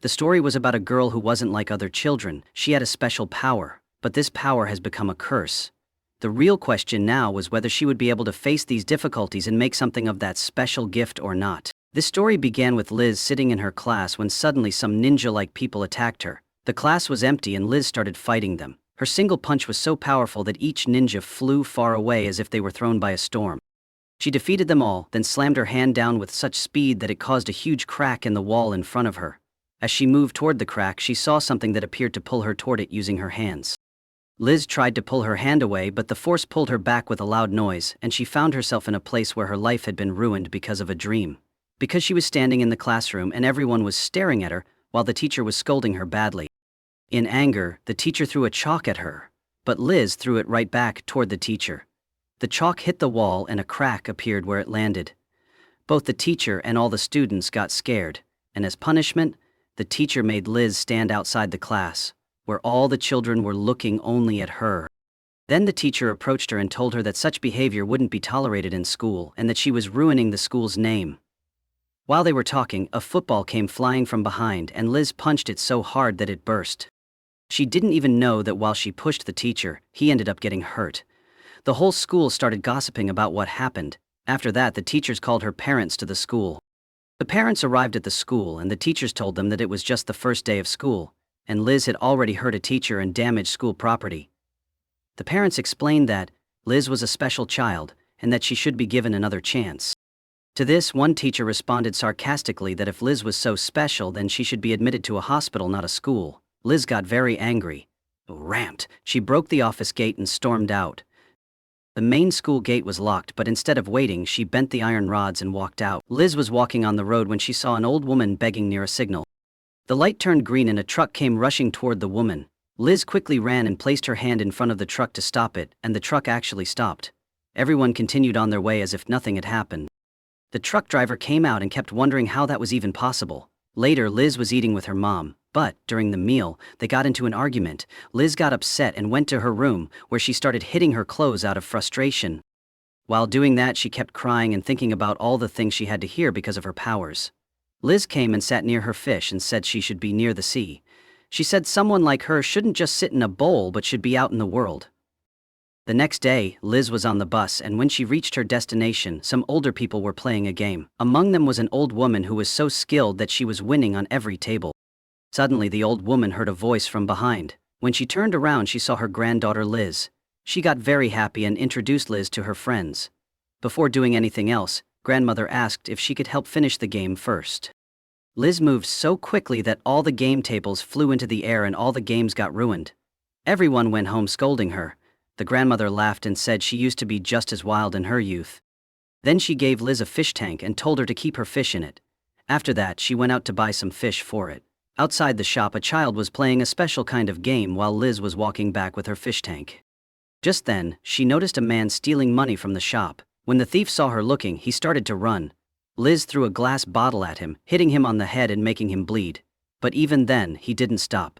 The story was about a girl who wasn't like other children. She had a special power, but this power has become a curse. The real question now was whether she would be able to face these difficulties and make something of that special gift or not. This story began with Liz sitting in her class when suddenly some ninja-like people attacked her. The class was empty and Liz started fighting them. Her single punch was so powerful that each ninja flew far away as if they were thrown by a storm. She defeated them all, then slammed her hand down with such speed that it caused a huge crack in the wall in front of her. As she moved toward the crack, she saw something that appeared to pull her toward it using her hands. Liz tried to pull her hand away, but the force pulled her back with a loud noise, and she found herself in a place where her life had been ruined because of a dream. Because she was standing in the classroom and everyone was staring at her, while the teacher was scolding her badly. In anger, the teacher threw a chalk at her, but Liz threw it right back toward the teacher. The chalk hit the wall and a crack appeared where it landed. Both the teacher and all the students got scared, and as punishment, the teacher made Liz stand outside the class, where all the children were looking only at her. Then the teacher approached her and told her that such behavior wouldn't be tolerated in school and that she was ruining the school's name. While they were talking, a football came flying from behind and Liz punched it so hard that it burst. She didn't even know that while she pushed the teacher, he ended up getting hurt. The whole school started gossiping about what happened. After that, the teachers called her parents to the school. The parents arrived at the school and the teachers told them that it was just the first day of school, and Liz had already hurt a teacher and damaged school property. The parents explained that Liz was a special child and that she should be given another chance. To this, one teacher responded sarcastically that if Liz was so special, then she should be admitted to a hospital, not a school. Liz got very angry. Ramped, she broke the office gate and stormed out. The main school gate was locked, but instead of waiting, she bent the iron rods and walked out. Liz was walking on the road when she saw an old woman begging near a signal. The light turned green and a truck came rushing toward the woman. Liz quickly ran and placed her hand in front of the truck to stop it, and the truck actually stopped. Everyone continued on their way as if nothing had happened. The truck driver came out and kept wondering how that was even possible. Later, Liz was eating with her mom, but during the meal, they got into an argument. Liz got upset and went to her room, where she started hitting her clothes out of frustration. While doing that, she kept crying and thinking about all the things she had to hear because of her powers. Liz came and sat near her fish and said she should be near the sea. She said someone like her shouldn't just sit in a bowl but should be out in the world. The next day, Liz was on the bus, and when she reached her destination, some older people were playing a game. Among them was an old woman who was so skilled that she was winning on every table. Suddenly, the old woman heard a voice from behind. When she turned around, she saw her granddaughter Liz. She got very happy and introduced Liz to her friends. Before doing anything else, grandmother asked if she could help finish the game first. Liz moved so quickly that all the game tables flew into the air and all the games got ruined. Everyone went home scolding her. The grandmother laughed and said she used to be just as wild in her youth. Then she gave Liz a fish tank and told her to keep her fish in it. After that, she went out to buy some fish for it. Outside the shop, a child was playing a special kind of game while Liz was walking back with her fish tank. Just then, she noticed a man stealing money from the shop. When the thief saw her looking, he started to run. Liz threw a glass bottle at him, hitting him on the head and making him bleed. But even then, he didn't stop.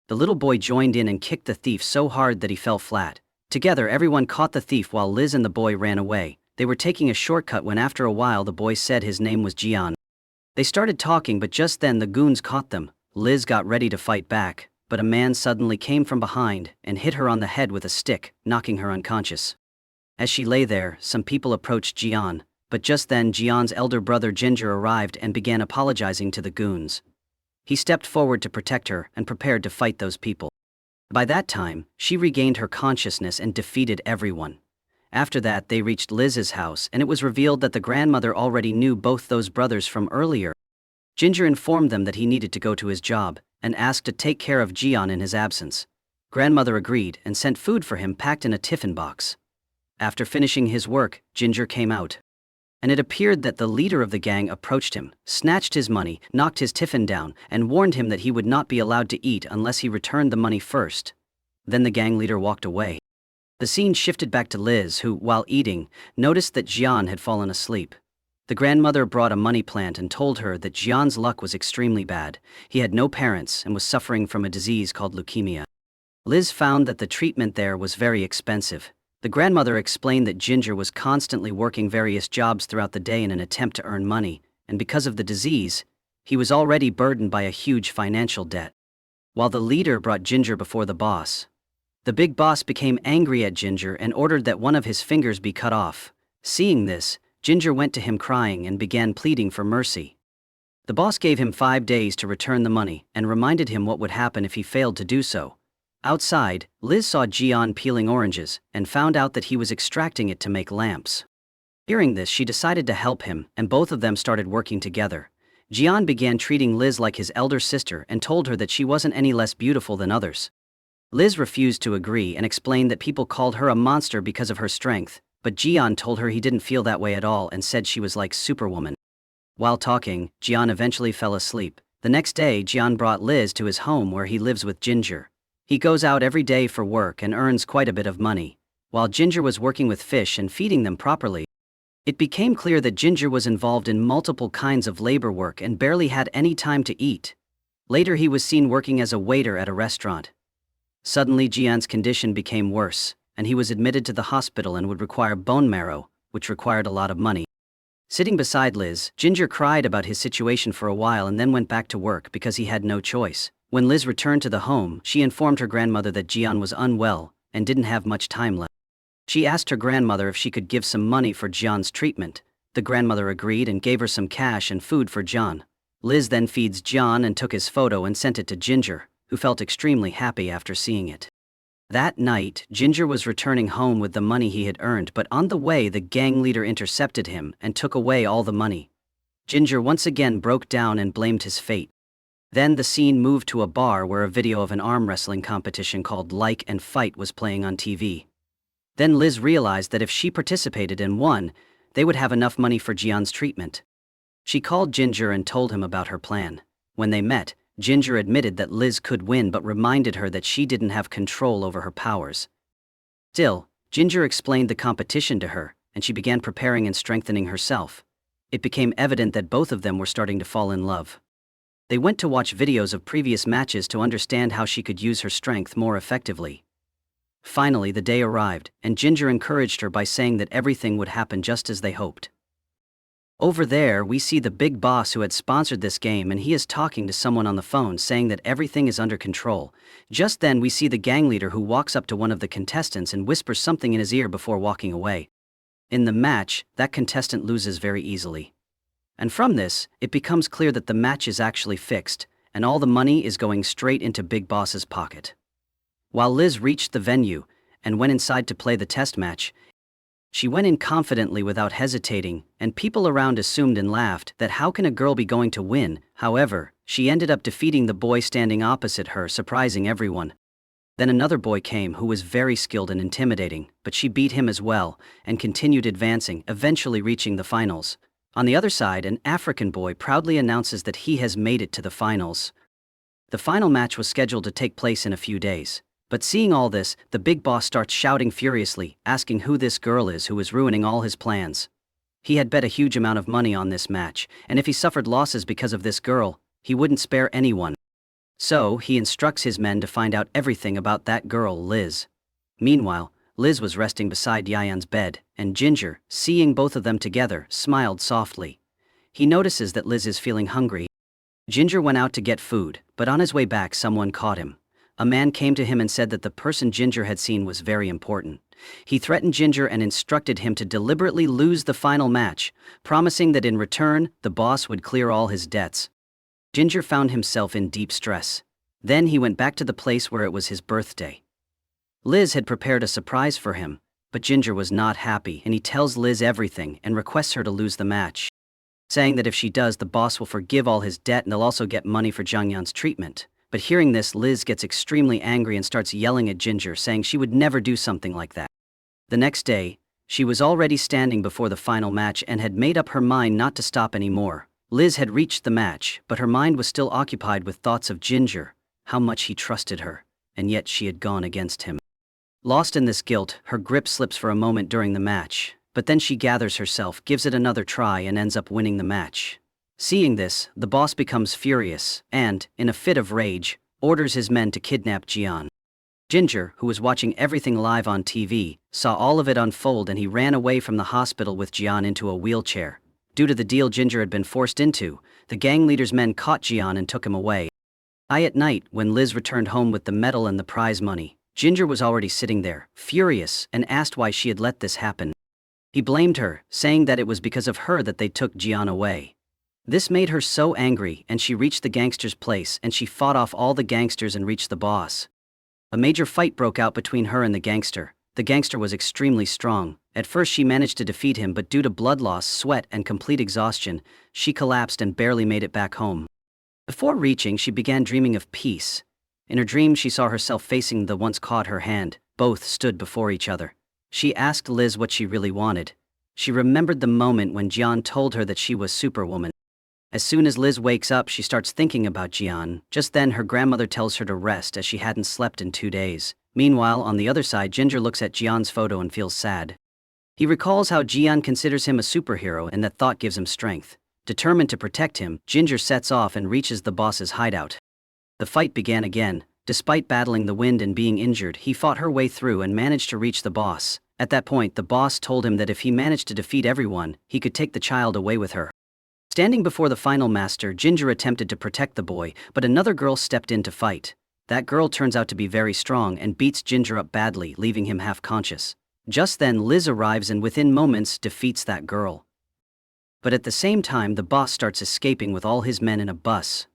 The little boy joined in and kicked the thief so hard that he fell flat. Together, everyone caught the thief while Liz and the boy ran away. They were taking a shortcut when after a while the boy said his name was Jian. They started talking, but just then the goons caught them. Liz got ready to fight back, but a man suddenly came from behind and hit her on the head with a stick, knocking her unconscious. As she lay there, some people approached Jian, but just then Jian's elder brother Ginger arrived and began apologizing to the goons. He stepped forward to protect her and prepared to fight those people. By that time, she regained her consciousness and defeated everyone. After that, they reached Liz's house and it was revealed that the grandmother already knew both those brothers from earlier. Ginger informed them that he needed to go to his job and asked to take care of Jian in his absence. Grandmother agreed and sent food for him packed in a tiffin box. After finishing his work, Ginger came out. And it appeared that the leader of the gang approached him, snatched his money, knocked his tiffin down, and warned him that he would not be allowed to eat unless he returned the money first. Then the gang leader walked away. The scene shifted back to Liz, who, while eating, noticed that Jian had fallen asleep. The grandmother brought a money plant and told her that Jian's luck was extremely bad. He had no parents and was suffering from a disease called leukemia. Liz found that the treatment there was very expensive. The grandmother explained that Ginger was constantly working various jobs throughout the day in an attempt to earn money, and because of the disease, He was already burdened by a huge financial debt. While the leader brought Ginger before the boss, the big boss became angry at Ginger and ordered that one of his fingers be cut off. Seeing this, Ginger went to him crying and began pleading for mercy. The boss gave him 5 days to return the money and reminded him what would happen if he failed to do so. Outside, Liz saw Jian peeling oranges and found out that he was extracting it to make lamps. Hearing this, she decided to help him, and both of them started working together. Jian began treating Liz like his elder sister and told her that she wasn't any less beautiful than others. Liz refused to agree and explained that people called her a monster because of her strength, but Jian told her he didn't feel that way at all and said she was like Superwoman. While talking, Jian eventually fell asleep. The next day, Jian brought Liz to his home where he lives with Ginger. He goes out every day for work and earns quite a bit of money. While Ginger was working with fish and feeding them properly, it became clear that Ginger was involved in multiple kinds of labor work and barely had any time to eat. Later, he was seen working as a waiter at a restaurant. Suddenly, Jian's condition became worse, and he was admitted to the hospital and would require bone marrow, which required a lot of money. Sitting beside Liz, Ginger cried about his situation for a while and then went back to work because he had no choice. When Liz returned to the home, she informed her grandmother that Jian was unwell and didn't have much time left. She asked her grandmother if she could give some money for Jian's treatment. The grandmother agreed and gave her some cash and food for Jian. Liz then feeds Jian and took his photo and sent it to Ginger, who felt extremely happy after seeing it. That night, Ginger was returning home with the money he had earned, but on the way the gang leader intercepted him and took away all the money. Ginger once again broke down and blamed his fate. Then the scene moved to a bar where a video of an arm wrestling competition called Like and Fight was playing on TV. Then Liz realized that if she participated and won, they would have enough money for Jian's treatment. She called Ginger and told him about her plan. When they met, Ginger admitted that Liz could win but reminded her that she didn't have control over her powers. Still, Ginger explained the competition to her, and she began preparing and strengthening herself. It became evident that both of them were starting to fall in love. They went to watch videos of previous matches to understand how she could use her strength more effectively. Finally, the day arrived, and Ginger encouraged her by saying that everything would happen just as they hoped. Over there, we see the big boss who had sponsored this game, and he is talking to someone on the phone saying that everything is under control. Just then, we see the gang leader who walks up to one of the contestants and whispers something in his ear before walking away. In the match, that contestant loses very easily. And from this, it becomes clear that the match is actually fixed, and all the money is going straight into Big Boss's pocket. While Liz reached the venue and went inside to play the test match, she went in confidently without hesitating, and people around assumed and laughed that how can a girl be going to win. However, she ended up defeating the boy standing opposite her, surprising everyone. Then another boy came who was very skilled and intimidating, but she beat him as well and continued advancing, eventually reaching the finals. On the other side, an African boy proudly announces that he has made it to the finals. The final match was scheduled to take place in a few days. But seeing all this, the big boss starts shouting furiously, asking who this girl is who is ruining all his plans. He had bet a huge amount of money on this match, and if he suffered losses because of this girl, he wouldn't spare anyone. So, he instructs his men to find out everything about that girl, Liz. Meanwhile, Liz was resting beside Yayan's bed, and Ginger, seeing both of them together, smiled softly. He notices that Liz is feeling hungry. Ginger went out to get food, but on his way back someone caught him. A man came to him and said that the person Ginger had seen was very important. He threatened Ginger and instructed him to deliberately lose the final match, promising that in return, the boss would clear all his debts. Ginger found himself in deep stress. Then he went back to the place where it was his birthday. Liz had prepared a surprise for him, but Ginger was not happy, and he tells Liz everything and requests her to lose the match, saying that if she does, the boss will forgive all his debt and they'll also get money for Jiangyan's treatment. But hearing this, Liz gets extremely angry and starts yelling at Ginger, saying she would never do something like that. The next day, she was already standing before the final match and had made up her mind not to stop anymore. Liz had reached the match, but her mind was still occupied with thoughts of Ginger, how much he trusted her, and yet she had gone against him. Lost in this guilt, her grip slips for a moment during the match, but then she gathers herself, gives it another try, and ends up winning the match. Seeing this, the boss becomes furious and, in a fit of rage, orders his men to kidnap Jian. Ginger, who was watching everything live on TV, saw all of it unfold, and he ran away from the hospital with Jian into a wheelchair. Due to the deal Ginger had been forced into, the gang leader's men caught Jian and took him away. At night, when Liz returned home with the medal and the prize money, Ginger was already sitting there, furious, and asked why she had let this happen. He blamed her, saying that it was because of her that they took Jian away. This made her so angry, and she reached the gangster's place and she fought off all the gangsters and reached the boss. A major fight broke out between her and the gangster. The gangster was extremely strong. At first she managed to defeat him, but due to blood loss, sweat, and complete exhaustion, she collapsed and barely made it back home. Before reaching, she began dreaming of peace. In her dream, she saw herself facing the once caught her hand. Both stood before each other. She asked Liz what she really wanted. She remembered the moment when Jian told her that she was Superwoman. As soon as Liz wakes up, she starts thinking about Jian. Just then, her grandmother tells her to rest as she hadn't slept in 2 days. Meanwhile, on the other side, Ginger looks at Jian's photo and feels sad. He recalls how Jian considers him a superhero and that thought gives him strength. Determined to protect him, Ginger sets off and reaches the boss's hideout. The fight began again. Despite battling the wind and being injured, he fought her way through and managed to reach the boss. At that point, the boss told him that if he managed to defeat everyone, he could take the child away with her. Standing before the final master, Ginger attempted to protect the boy, but another girl stepped in to fight. That girl turns out to be very strong and beats Ginger up badly, leaving him half-conscious. Just then, Liz arrives and within moments defeats that girl. But at the same time, the boss starts escaping with all his men in a bus.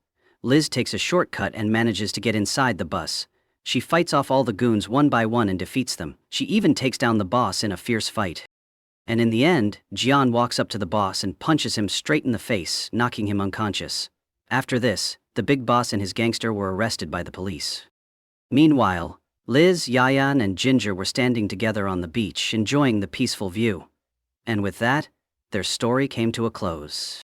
Liz takes a shortcut and manages to get inside the bus. She fights off all the goons one by one and defeats them. She even takes down the boss in a fierce fight. And in the end, Jian walks up to the boss and punches him straight in the face, knocking him unconscious. After this, the big boss and his gangster were arrested by the police. Meanwhile, Liz, Yayan, and Ginger were standing together on the beach, enjoying the peaceful view. And with that, their story came to a close.